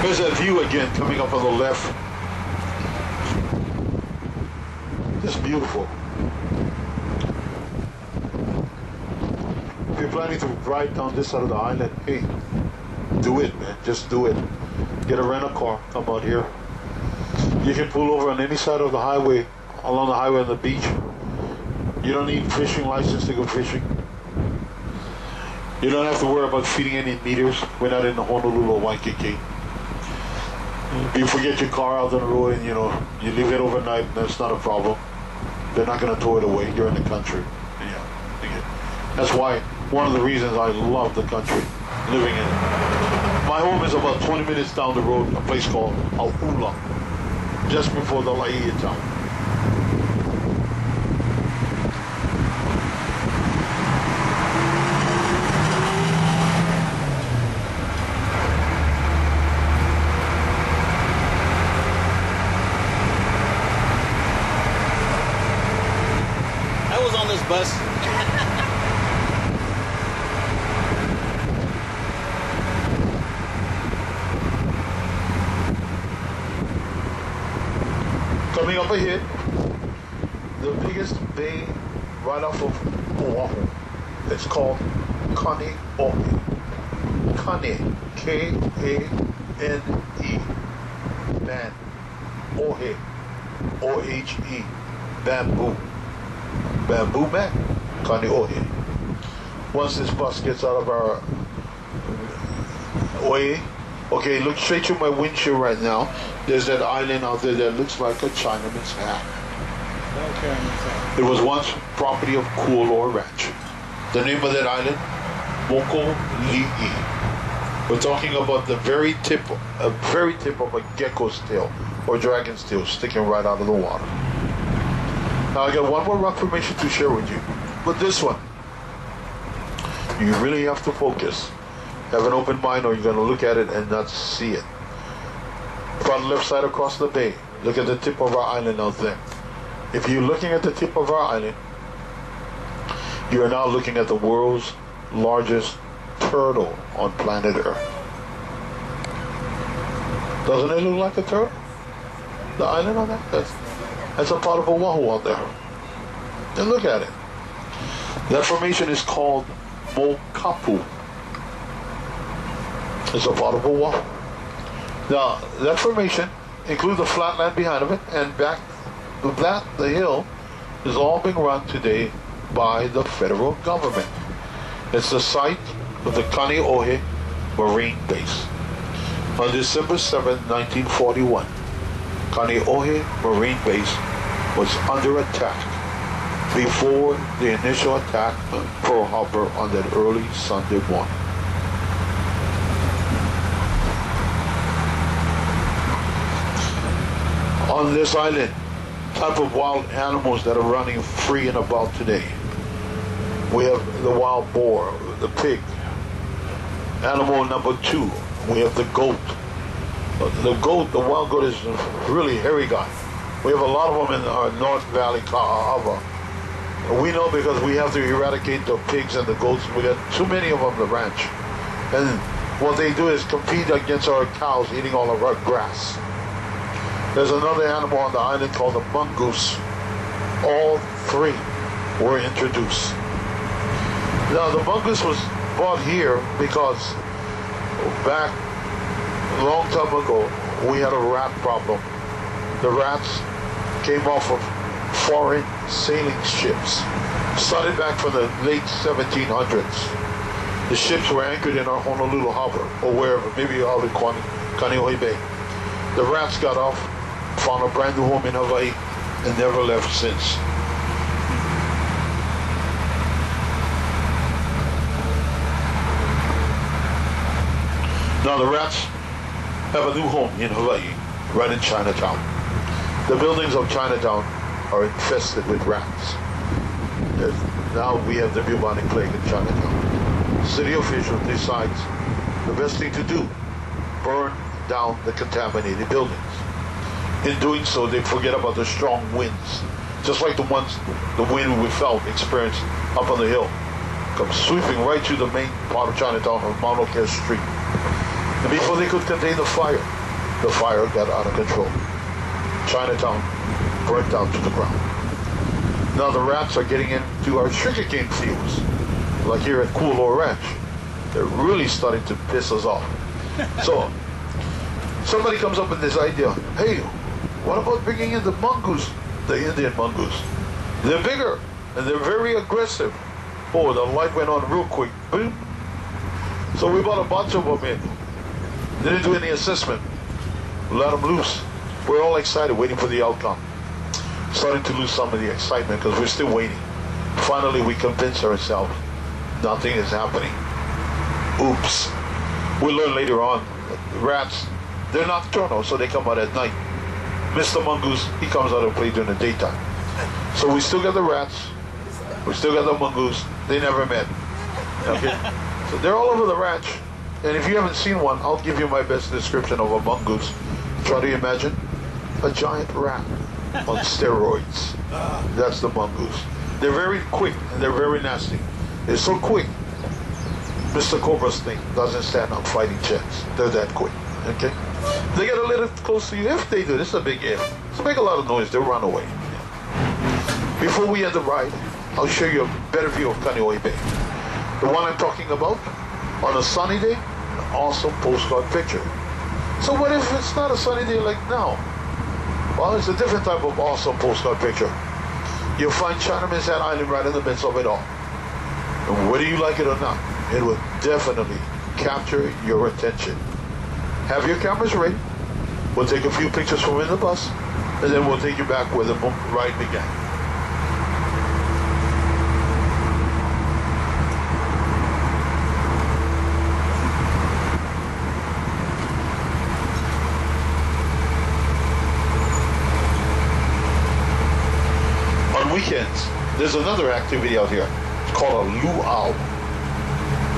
There's that view again coming up on the left. Just beautiful. If you're planning to ride down this side of the island, hey, do it, man. Just do it. Get a rental car, come out here. You can pull over on any side of the highway, along the highway on the beach. You don't need fishing license to go fishing. You don't have to worry about feeding any meters. We're not in the Honolulu or Waikiki. You forget your car out on the road and you leave it overnight, that's not a problem. They're not going to tow it away. You're in the country. Yeah. That's why, one of the reasons I love the country, living in it. My home is about 20 minutes down the road, a place called Aula, just before the Laie town. Bus. Coming up ahead, the biggest bay right off of Oahu. It's called Kaneohe. Kane, K-A-N-E. Man. Ohe. O-H-E. Bamboo. Bamboo man, Kaneohe. Once this bus gets out of our way, Okay, look straight through my windshield right now. There's that island out there that looks like a Chinaman's hat. It was once property of Laurel Ranch. The name of that island, Moko Li'i. We're talking about the very tip of a gecko's tail or dragon's tail sticking right out of the water. Now I got one more rock formation to share with you. But this one, you really have to focus. Have an open mind or you're going to look at it and not see it. Front left side across the bay. Look at the tip of our island out there. If you're looking at the tip of our island, you are now looking at the world's largest turtle on planet Earth. Doesn't it look like a turtle? The island on that? That's a part of Oahu out there. And look at it. That formation is called Mokapu. It's a part of Oahu. Now, that formation includes the flat land behind of it, and back the hill is all being run today by the federal government. It's the site of the Kaneohe Marine Base. On December 7, 1941, Kaneohe Marine Base was under attack before the initial attack on Pearl Harbor on that early Sunday morning. On this island, type of wild animals that are running free and about today. We have the wild boar, the pig. Animal number 2, we have the goat. The wild goat is a really hairy guy. We have a lot of them in our North Valley, Ka'ahava. We know because we have to eradicate the pigs and the goats. We got too many of them on the ranch. And what they do is compete against our cows eating all of our grass. There's another animal on the island called the mongoose. All 3 were introduced. Now the mongoose was brought here because back a long time ago we had a rat problem. The rats came off of foreign sailing ships. Started back from the late 1700s. The ships were anchored in our Honolulu harbor or wherever, maybe out in Kaneohe Bay. The rats got off, found a brand new home in Hawaii, and never left since. Now the rats have a new home in Hawaii, right in Chinatown. The buildings of Chinatown are infested with rats. Now we have the bubonic plague in Chinatown. City official decides the best thing to do, burn down the contaminated buildings. In doing so, they forget about the strong winds, just like the wind we experienced up on the hill, comes sweeping right through the main part of Chinatown on Mauna Kea Street. And before they could contain the fire got out of control. Chinatown burnt down to the ground. Now the rats are getting into our sugarcane fields, like here at Laurel Ranch. They're really starting to piss us off. So somebody comes up with this idea, hey, what about bringing in the mongoose, the Indian mongoose? They're bigger and they're very aggressive. Oh, the light went on real quick. Boom. So we bought a bunch of them in. Didn't do any assessment. Let them loose. We're all excited, waiting for the outcome. Starting to lose some of the excitement because we're still waiting. Finally, we convince ourselves nothing is happening. Oops. We learn later on that rats, they're nocturnal, so they come out at night. Mr. Mongoose, he comes out and plays during the daytime. So we still got the rats, we still got the mongoose. They never met. Okay? So they're all over the ranch. And if you haven't seen one, I'll give you my best description of a mongoose. Try to imagine a giant rat on steroids. That's the mongoose. They're very quick and they're very nasty. They're so quick, Mr. Cobra's thing doesn't stand up fighting chance. They're that quick. Okay? They get a little close to you. If they do, this is a big if. So make a lot of noise, they'll run away. Before we end the ride, I'll show you a better view of Kaneohe Bay. The one I'm talking about, on a sunny day, an awesome postcard picture. So what if it's not a sunny day like now? Well, it's a different type of awesome postcard picture. You'll find Chinaman's Hat Island right in the midst of it all. And whether you like it or not, it will definitely capture your attention. Have your cameras ready. We'll take a few pictures from in the bus, and then we'll take you back where the ride began. On weekends, there's another activity out here. It's called a luau.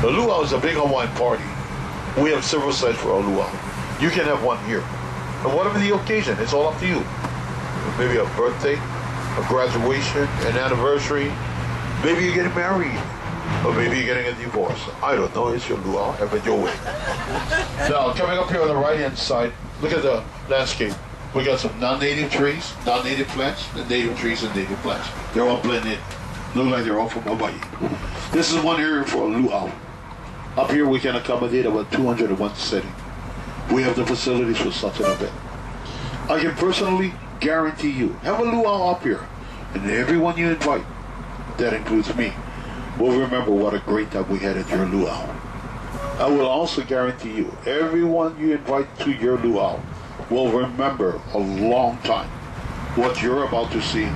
A luau is a big Hawaiian party. We have several sites for a luau. You can have one here. And whatever the occasion, it's all up to you. Maybe a birthday, a graduation, an anniversary. Maybe you're getting married. Or maybe you're getting a divorce. I don't know, it's your luau, have it your way. Now, coming up here on the right-hand side, look at the landscape. We got some non-native trees, non-native plants, and native trees and native plants. They're all blended. Look like they're all from Hawaii. This is one area for a luau. Up here we can accommodate about 200 in one setting. We have the facilities for such an event. I can personally guarantee you, have a luau up here, and everyone you invite, that includes me, will remember what a great time we had at your luau. I will also guarantee you, everyone you invite to your luau will remember a long time what you're about to see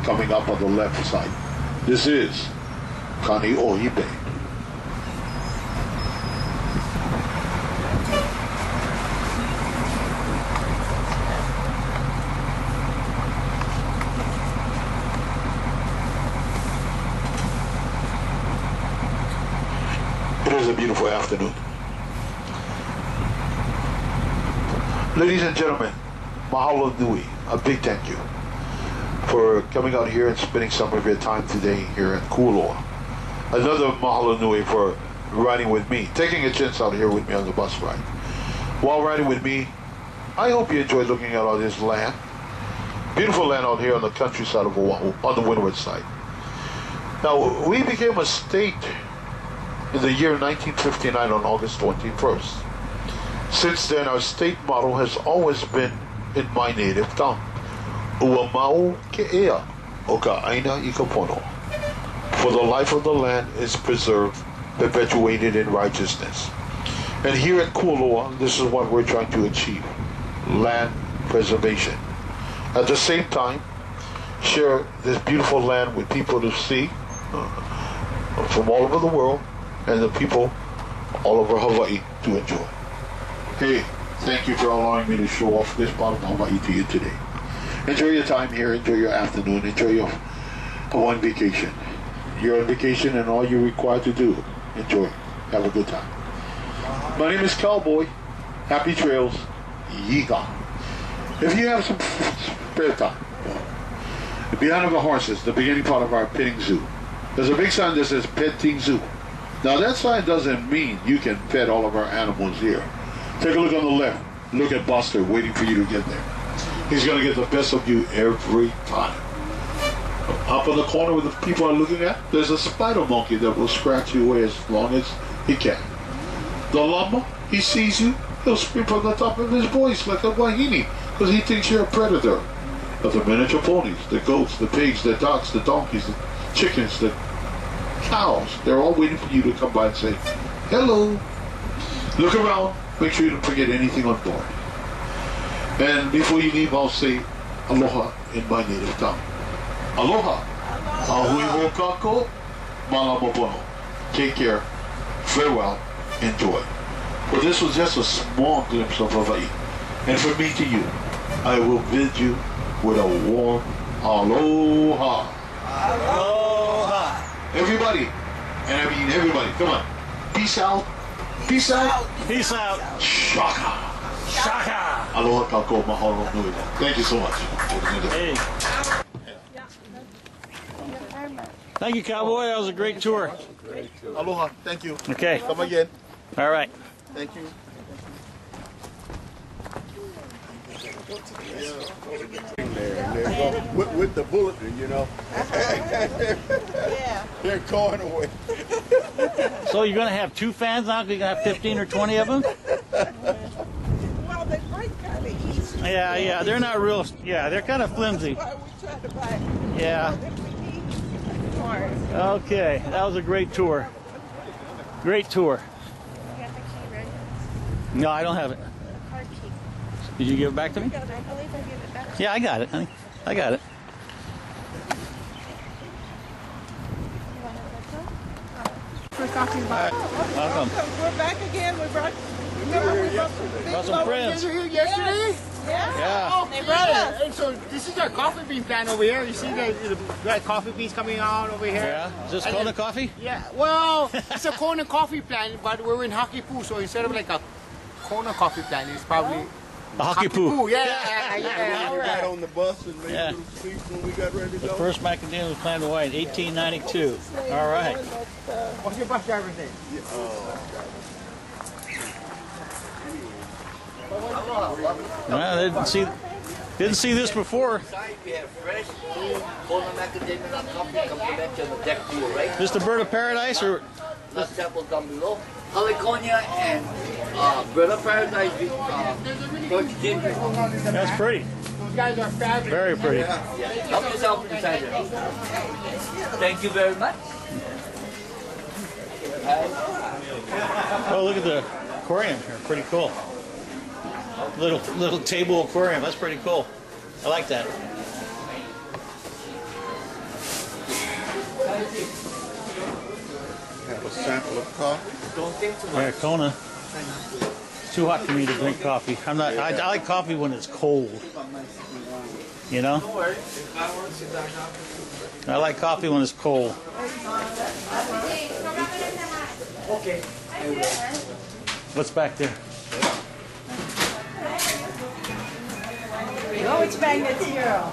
coming up on the left side. This is Kaneohe Bay. It is a beautiful afternoon. Ladies and gentlemen, mahalo nui, a big thank you for coming out here and spending some of your time today here in Kualoa. Another mahalo nui for riding with me, taking a chance out here with me on the bus ride. While riding with me, I hope you enjoyed looking at all this land. Beautiful land out here on the countryside of Oahu, on the windward side. Now, we became a state in the year 1959 on August 21st. Since then, our state motto has always been in my native tongue. Ua mau ke ea o ka aina I ka pono. For the life of the land is preserved, perpetuated in righteousness. And here at Kualoa, this is what we're trying to achieve. Land preservation. At the same time, share this beautiful land with people to see from all over the world, and the people all over Hawaii to enjoy. Hey, thank you for allowing me to show off this part of Hawaii to you today. Enjoy your time here, enjoy your afternoon, enjoy your Hawaiian vacation. You're on vacation and all you're required to do, enjoy. Have a good time. My name is Cowboy. Happy trails. Yeehaw. If you have some spare time, behind the horses, the beginning part of our petting zoo, there's a big sign that says Petting Zoo. Now that sign doesn't mean you can pet all of our animals here. Take a look on the left. Look at Buster waiting for you to get there. He's going to get the best of you every time. Up in the corner where the people are looking at, there's a spider monkey that will scratch you away as long as he can. The llama, he sees you, he'll scream from the top of his voice like a wahine because he thinks you're a predator. But the miniature ponies, the goats, the pigs, the ducks, the donkeys, the chickens, the cows, they're all waiting for you to come by and say, hello. Look around, make sure you don't forget anything on board. And before you leave, I'll say aloha in my native tongue. Aloha. Ahui ho kako, malamopono. Take care, farewell, enjoy. Well, this was just a small glimpse of Hawaii. And from me to you, I will bid you with a warm aloha. Aloha. Everybody, and I mean everybody, come on. Peace out. Peace out. Peace out. Shaka. Shaka. Aloha kako mahalo nui. Thank you so much. Hey. Thank you, Cowboy. That was a great tour. Aloha. Thank you. Okay. Come again. All right. Thank you. With the bulletin, you know. Yeah. They're going away. So you're going to have 2 fans now? You're going to have 15 or 20 of them? Well, they break kind of easy. Yeah, they're not real. Yeah, they're kind of flimsy. That's why we try to buy Yeah. Okay, that was a great tour. Great tour. You got the key ready? No, I don't have it. Did you give it back to me? I believe I gave it back. Yeah, I got it, honey. I got it. For coffee bar. Welcome. We're back again. We brought, remember we brought Got some friends. You were here yesterday? Yeah. Oh, they brought it. And so this is our coffee bean plant over here. You see the red coffee beans coming out over here? Yeah. Is this And Kona then- coffee? Yeah. Well, it's a Kona coffee plant, but we're in Hakipu, so instead of like a Kona coffee plant, it's probably The hockey poo. Yeah. We got on the bus and made Yeah. little speech when we got ready to The go. first macadamia was planted in Hawaii in 1892. All right. What's your bus driver's name? Well, they didn't see this before. Inside we have fresh, Kona macadamia nut coffee complimentary on the deck to your right. This the bird of paradise, or Nut samples down below. Haliconia and bird of paradise with torch ginger. that's pretty. Those guys are fabulous. Very pretty. Yeah. Help yourself inside there. Thank you very much. Oh, look at the aquarium here. Pretty cool. Little table aquarium. That's pretty cool. I like that. Have a sample of coffee. Don't think too much. Yeah, Kona. It's too hot for me to drink coffee. I'm not. I like coffee when it's cold. You know. I like coffee when it's cold. What's back there? No, it's Magnet Zero.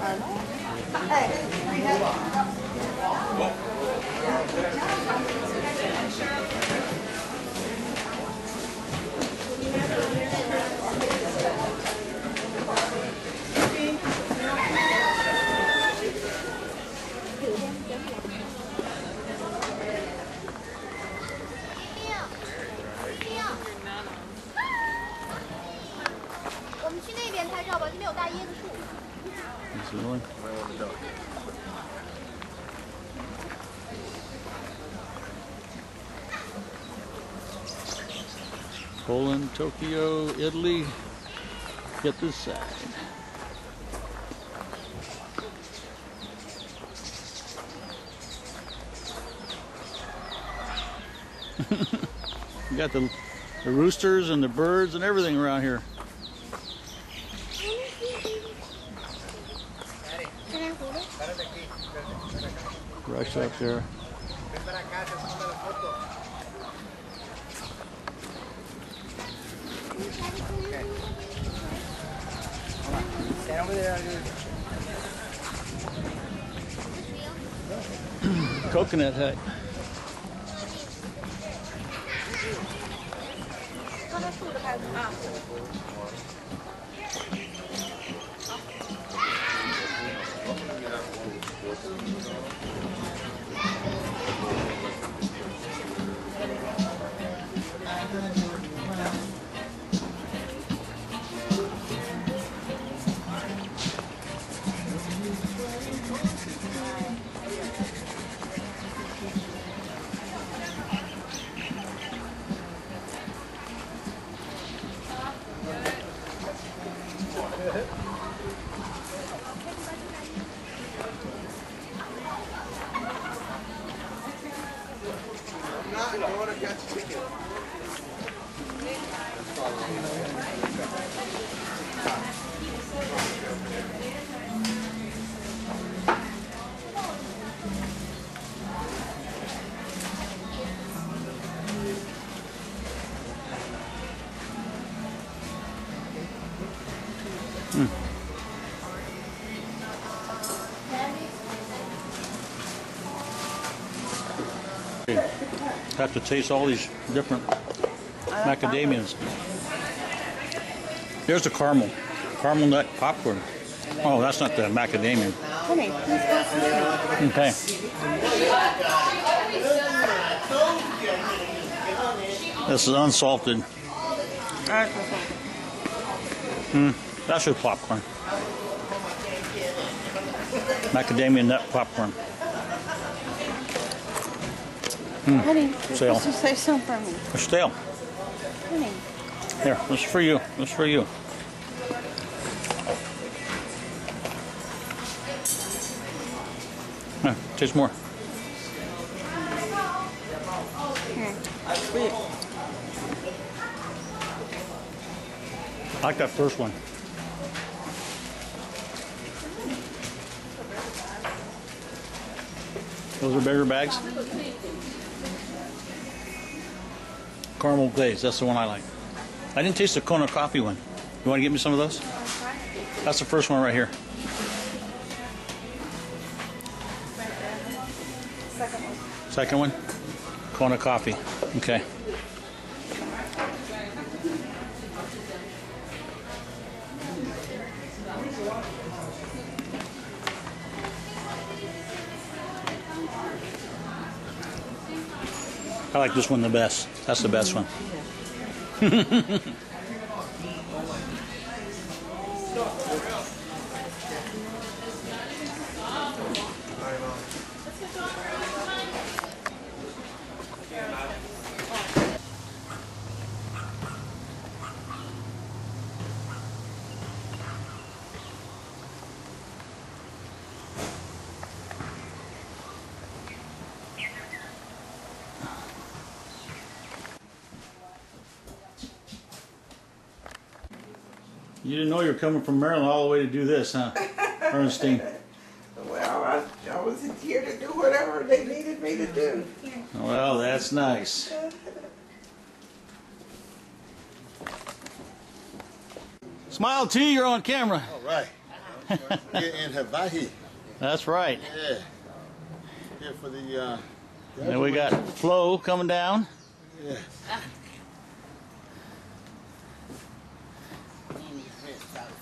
This is one. Poland, Tokyo, Italy. Get this side. You got the roosters and the birds and everything around here. Brush up there. Stand over there. Coconut hut. Have to taste all these different macadamias. Here's the caramel nut popcorn. Oh, that's not the macadamia. Honey, please pass this one. Okay. This is unsalted. That's your popcorn. Macadamia nut popcorn. Honey, you're Sale. supposed to say something for me. They're stale. Honey. Here, this is for you. This is for you. Taste more. Sweet. I like that first one. Those are bigger bags. Caramel glaze, that's the one I like. I didn't taste the Kona coffee one. You want to get me some of those? That's the first one right here. Second one? Kona coffee. Okay. I like this one the best. That's the best one. You didn't know you were coming from Maryland all the way to do this, huh, Ernestine? Well, I was here to do whatever they needed me to do. Well, that's nice. Smile T, you're on camera. All right. Here in Hawaii. That's right. Yeah. Here for the. And we got Flo coming down. Yeah.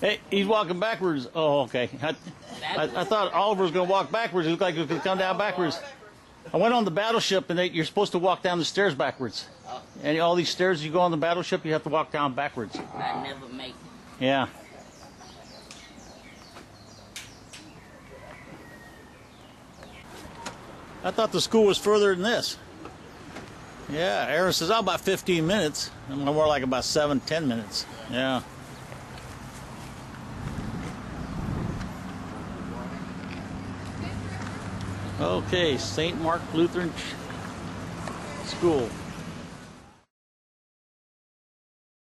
Hey, he's walking backwards. Oh, okay. I thought Oliver was going to walk backwards. It looked like he was going to come down backwards. I went on the battleship, and you're supposed to walk down the stairs backwards. And all these stairs, you go on the battleship, you have to walk down backwards. I never make it. Yeah. I thought the school was further than this. Yeah, Aaron says, oh, about 15 minutes. More like about 7-10 minutes. Yeah. Okay, St. Mark Lutheran School.